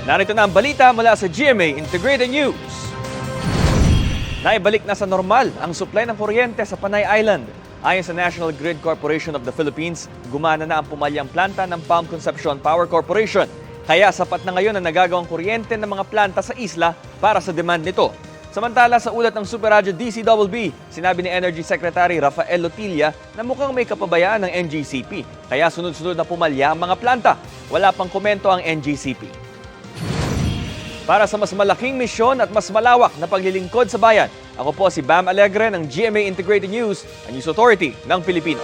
Narito na ang balita mula sa GMA Integrated News. Naibalik na sa normal ang supply ng kuryente sa Panay Island. Ayon sa National Grid Corporation of the Philippines, gumana na ang pumalyang planta ng Palm Concepcion Power Corporation. Kaya sapat na ngayon ang nagagawang kuryente ng mga planta sa isla para sa demand nito. Samantala sa ulat ng Super Radyo DCBB, sinabi ni Energy Secretary Rafael Lotilla na mukhang may kapabayaan ng NGCP. Kaya sunod-sunod na pumalya ang mga planta. Wala pang komento ang NGCP. Para sa mas malaking misyon at mas malawak na paglilingkod sa bayan, ako po si Bam Alegre ng GMA Integrated News, ang News Authority ng Pilipino.